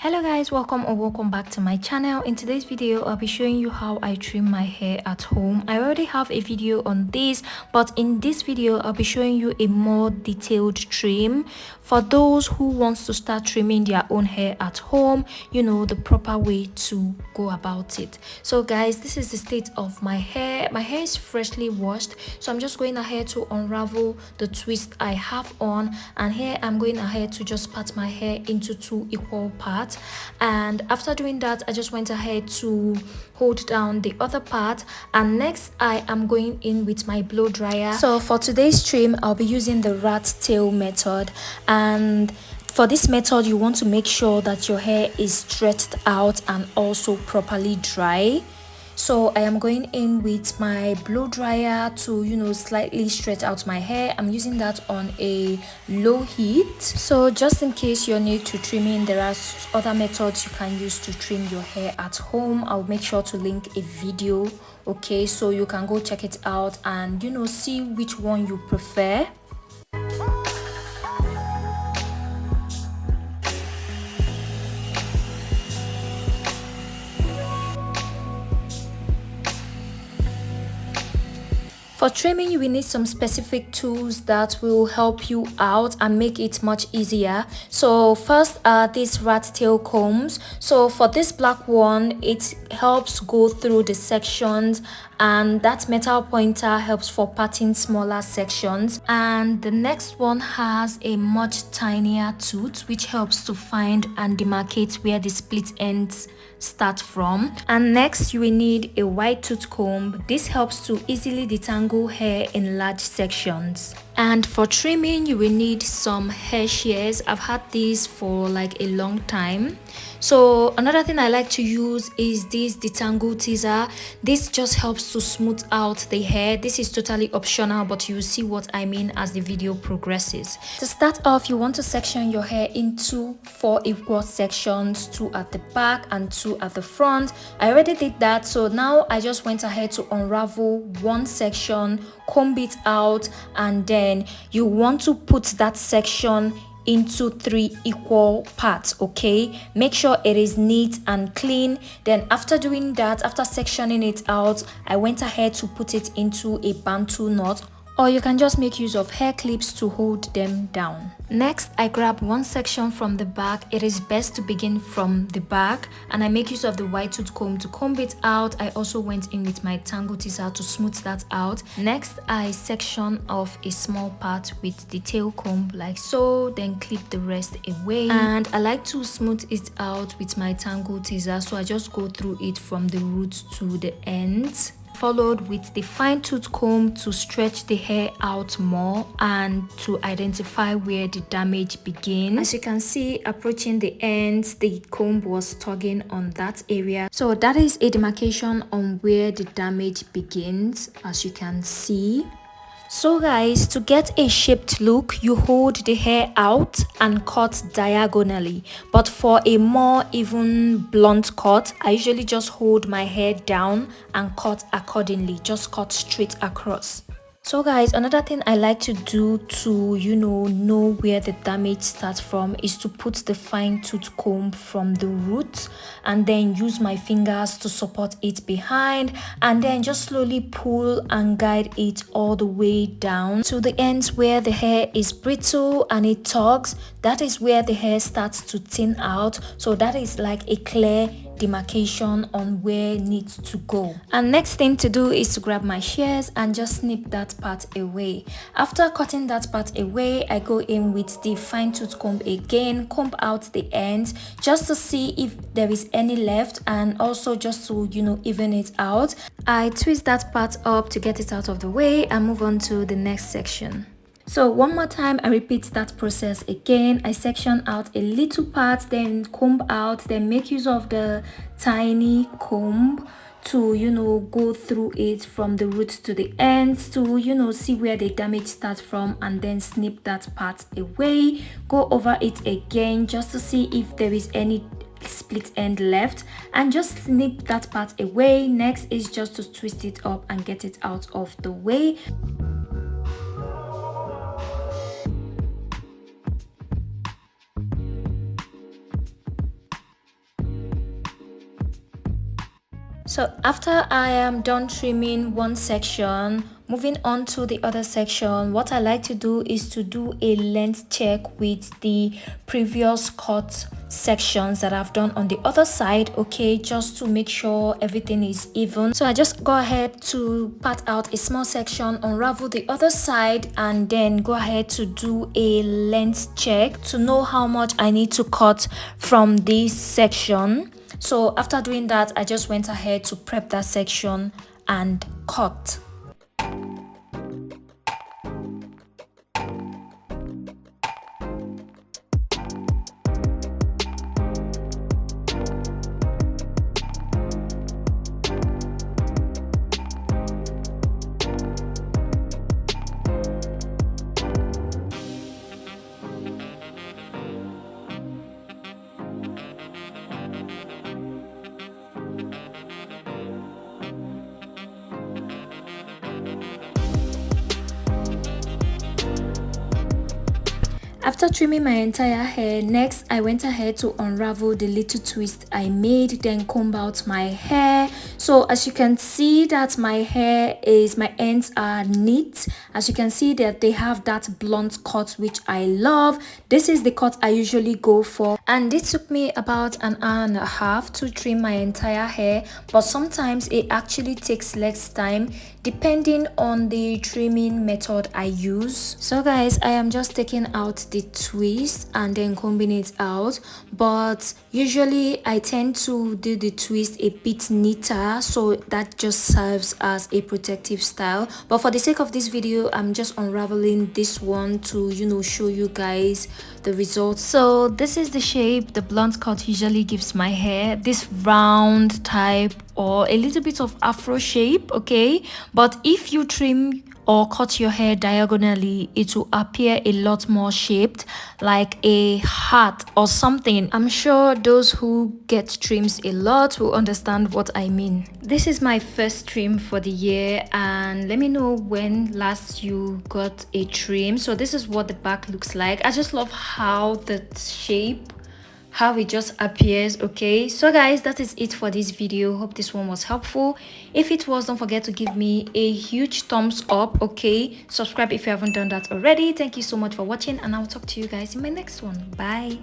Hello guys, welcome or welcome back to my channel. In today's video I'll be showing you how I trim my hair at home. I already have a video on this, but in this video I'll be showing you a more detailed trim for those who wants to start trimming their own hair at home, you know, the proper way to go about it. So guys, this is the state of my hair. My hair is freshly washed, so I'm just going ahead to unravel the twist I have on, and here I'm going ahead to just part my hair into two equal parts. And after doing that, I just went ahead to hold down the other part, and next I am going in with my blow dryer. So for today's trim I'll be using the rat tail method, and for this method you want to make sure that your hair is stretched out and also properly dry. So I am going in with my blow dryer to, you know, slightly stretch out my hair. I'm using that on a low heat. So just in case you're new to trimming, there are other methods you can use to trim your hair at home. I'll make sure to link a video, okay, so you can go check it out and, you know, see which one you prefer. For trimming, you will need some specific tools that will help you out and make it much easier. So first are these rat tail combs. So for this black one, it helps go through the sections, and that metal pointer helps for parting smaller sections. And the next one has a much tinier tooth which helps to find and demarcate where the split ends start from. And next you will need a wide tooth comb. This helps to easily detangle hair in large sections. And for trimming, you will need some hair shears. I've had these for like a long time. So another thing I like to use is this detangle teaser. This just helps to smooth out the hair. This is totally optional, but you will see what I mean as the video progresses. To start off, you want to section your hair into 4 equal sections, 2 at the back and 2 at the front. I already did that, so now I just went ahead to unravel one section, comb it out, and then you want to put that section into 3 equal parts. Okay, make sure it is neat and clean. Then after doing that, after sectioning it out, I went ahead to put it into a bantu knot, or you can just make use of hair clips to hold them down. Next, I grab one section from the back. It is best to begin from the back, and I make use of the wide tooth comb to comb it out. I also went in with my tangle teaser to smooth that out. Next, I section off a small part with the tail comb like so, then clip the rest away. And I like to smooth it out with my tangle teaser, so I just go through it from the roots to the ends, followed with the fine tooth comb to stretch the hair out more and to identify where the damage begins. As you can see, approaching the ends, the comb was tugging on that area, so that is a demarcation on where the damage begins, as you can see. So guys, to get a shaped look, you hold the hair out and cut diagonally, but for a more even blunt cut, I usually just hold my hair down and cut accordingly, just cut straight across. So guys, another thing I like to do to, you know where the damage starts from is to put the fine tooth comb from the root and then use my fingers to support it behind, and then just slowly pull and guide it all the way down to the ends where the hair is brittle and it tugs. That is where the hair starts to thin out, so that is like a clear demarcation on where it needs to go. And next thing to do is to grab my shears and just snip that part away. After cutting that part away, I go in with the fine tooth comb again, comb out the ends just to see if there is any left, and also just to, you know, even it out. I twist that part up to get it out of the way and move on to the next section. So one more time, I repeat that process again. I section out a little part, then comb out, then make use of the tiny comb to, you know, go through it from the roots to the ends to, you know, see where the damage starts from, and then snip that part away. Go over it again just to see if there is any split end left, and just snip that part away. Next is just to twist it up and get it out of the way. So after I am done trimming one section, moving on to the other section, what I like to do is to do a length check with the previous cut sections that I've done on the other side, okay, just to make sure everything is even. So I just go ahead to part out a small section, unravel the other side, and then go ahead to do a length check to know how much I need to cut from this section. So after doing that, I just went ahead to prep that section and cut. After trimming my entire hair, next I went ahead to unravel the little twist I made, then comb out my hair. So as you can see that my ends are neat. As you can see that they have that blunt cut, which I love. This is the cut I usually go for, and it took me about an hour and a half to trim my entire hair, but sometimes it actually takes less time depending on the trimming method I use. So guys, I am just taking out the twist and then combing it out, but usually I tend to do the twist a bit neater, so that just serves as a protective style. But for the sake of this video, I'm just unraveling this one to, you know, show you guys the results. So this is the shape the blunt cut usually gives my hair, this round type or a little bit of afro shape, okay? But if you trim or cut your hair diagonally, it will appear a lot more shaped, like a hat or something. I'm sure those who get trims a lot will understand what I mean. This is my first trim for the year, and let me know when last you got a trim. So this is what the back looks like. I just love how the shape, how it just appears. Okay, so guys, that is it for this video. Hope this one was helpful. If it was, don't forget to give me a huge thumbs up. Okay, subscribe if you haven't done that already. Thank you so much for watching, and I'll talk to you guys in my next one. Bye.